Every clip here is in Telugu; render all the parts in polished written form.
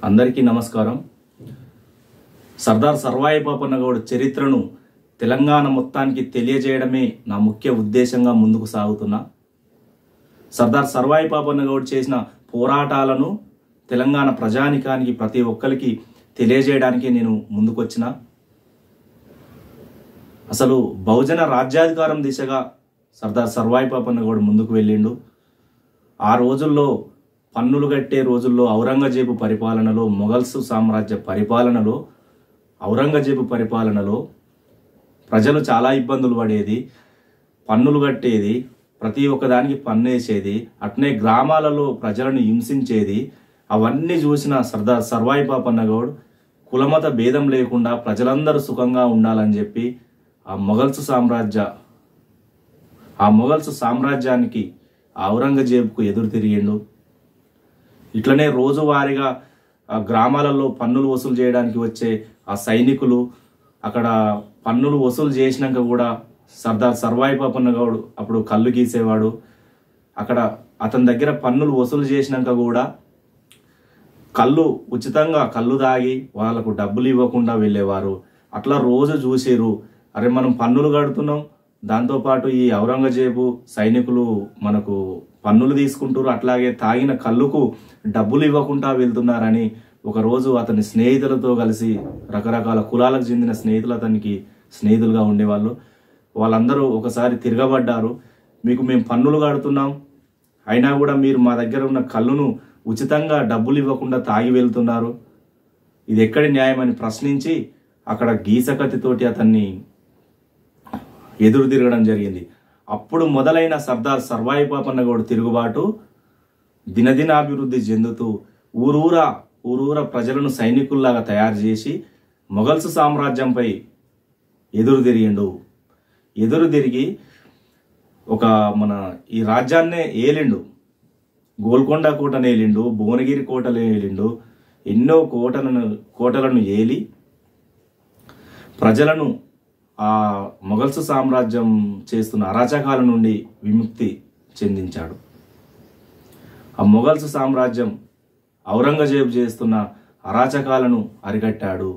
అందరికీ నమస్కారం. సర్దార్ సర్వాయి పాపన్న గౌడ్ చరిత్రను తెలంగాణ మొత్తానికి తెలియజేయడమే నా ముఖ్య ఉద్దేశంగా ముందుకు సాగుతున్నా. సర్దార్ సర్వాయి పాపన్న గౌడ్ చేసిన పోరాటాలను తెలంగాణ ప్రజానికానికి ప్రతి ఒక్కరికి తెలియజేయడానికి నేను ముందుకొచ్చిన. అసలు బహుజన రాజ్యాధికారం దిశగా సర్దార్ సర్వాయి పాపన్న గౌడ్ ముందుకు వెళ్ళిండు. ఆ రోజుల్లో పన్నులు కట్టే రోజుల్లో ఔరంగజేబు పరిపాలనలో, మొఘల్స్ సామ్రాజ్య పరిపాలనలో, ఔరంగజేబు పరిపాలనలో ప్రజలు చాలా ఇబ్బందులు పడేది. పన్నులు కట్టేది, ప్రతి ఒక్కదానికి పన్నేసేది, అట్నే గ్రామాలలో ప్రజలను హింసించేది. అవన్నీ చూసిన సర్దార్ సర్వాయి పాపన్న గౌడ్ కులమత భేదం లేకుండా ప్రజలందరూ సుఖంగా ఉండాలని చెప్పి ఆ మొఘల్స్ సామ్రాజ్యానికి ఔరంగజేబుకు ఎదురు తిరిగిండు. ఇట్లనే రోజువారీగా ఆ గ్రామాలలో పన్నులు వసూలు చేయడానికి వచ్చే ఆ సైనికులు అక్కడ పన్నులు వసూలు చేసినాక కూడా సర్దార్ సర్వాయి పాపన్న గౌడ్ అప్పుడు కళ్ళు గీసేవాడు. అక్కడ అతని దగ్గర పన్నులు వసూలు చేసినాక కూడా ఉచితంగా కళ్ళు తాగి వాళ్ళకు డబ్బులు ఇవ్వకుండా వెళ్ళేవారు. అట్లా రోజు చూసేరు. అరే, మనం పన్నులు కడుతున్నాం, దాంతోపాటు ఈ ఔరంగజేబు సైనికులు మనకు పన్నులు తీసుకుంటారు, అట్లాగే తాగిన కళ్ళుకు డబ్బులు ఇవ్వకుండా వెళ్తున్నారని ఒకరోజు అతని స్నేహితులతో కలిసి, రకరకాల కులాలకు చెందిన స్నేహితులు అతనికి స్నేహితులుగా ఉండేవాళ్ళు, వాళ్ళందరూ ఒకసారి తిరగబడ్డారు. మీకు మేము పన్నులు కడుతున్నాం, అయినా కూడా మీరు మా దగ్గర ఉన్న కళ్ళును ఉచితంగా డబ్బులు ఇవ్వకుండా తాగి వెళ్తున్నారు, ఇది ఎక్కడి న్యాయం అని ప్రశ్నించి అక్కడ గీసకత్తితోటి అతన్ని ఎదురు తిరగడం జరిగింది. అప్పుడు మొదలైన సర్దార్ సర్వాయి పాపన్న గౌడ్ తిరుగుబాటు దినదినాభివృద్ధి చెందుతూ ఊరూరా ప్రజలను సైనికుల్లాగా తయారు చేసి మొఘల్స్ సామ్రాజ్యంపై ఎదురు తిరిగి ఈ రాజ్యాన్నే ఏలిండు. గోల్కొండ కోటను ఏలిండు, భువనగిరి కోటలు ఏలిండు, ఎన్నో కోటలను ఏలి ప్రజలను ఆ మొఘల్స్ సామ్రాజ్యం చేస్తున్న అరాచకాల నుండి విముక్తి చెందించాడు. ఆ మొఘల్స్ సామ్రాజ్యం ఔరంగజేబు చేస్తున్న అరాచకాలను అరికట్టాడు.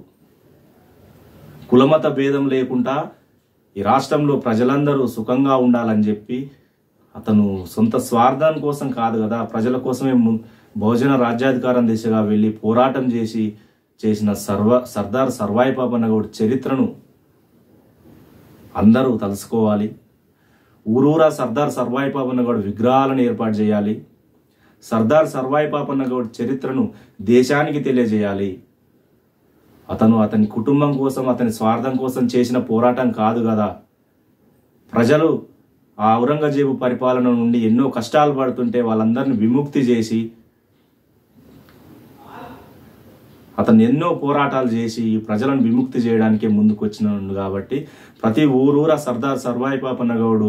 కులమత భేదం లేకుండా ఈ రాష్ట్రంలో ప్రజలందరూ సుఖంగా ఉండాలని చెప్పి అతను సొంత స్వార్థం కోసం కాదు కదా, ప్రజల కోసమే బహుజన రాజ్యాధికారం దిశగా వెళ్ళి పోరాటం చేసిన సర్దార్ సర్వాయి పాపన్న గౌడ్ చరిత్రను అందరూ తెలుసుకోవాలి. ఊరూరా సర్దార్ సర్వాయి పాపన్న గౌడ్ విగ్రహాలను ఏర్పాటు చేయాలి. సర్దార్ సర్వాయి పాపన్న గౌడ్ చరిత్రను దేశానికి తెలియజేయాలి. అతని కుటుంబం కోసం, అతని స్వార్థం కోసం చేసిన పోరాటం కాదు కదా. ప్రజలు ఆ ఔరంగజేబు పరిపాలన నుండి ఎన్నో కష్టాలు పడుతుంటే వాళ్ళందరినీ విముక్తి చేసి అతను ఎన్నో పోరాటాలు చేసి ఈ ప్రజలను విముక్తి చేయడానికే ముందుకు వచ్చినాడు. కాబట్టి ప్రతి ఊరూరా సర్దార్ సర్వాయి పాపన్న గౌడ్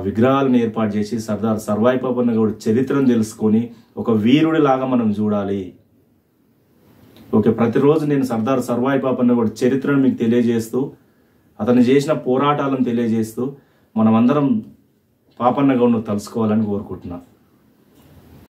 విగ్రహాలను ఏర్పాటు చేసి సర్దార్ సర్వాయి పాపన్న గౌడ్ చరిత్రను తెలుసుకొని ఒక వీరుడిలాగా మనం చూడాలి. ఓకే, ప్రతిరోజు నేను సర్దార్ సర్వాయి పాపన్న గౌడ్ చరిత్రను మీకు తెలియజేస్తూ, అతను చేసిన పోరాటాలను తెలియజేస్తూ మనమందరం పాపన్న గౌడ్ను తెలుసుకోవాలని కోరుకుంటున్నాను.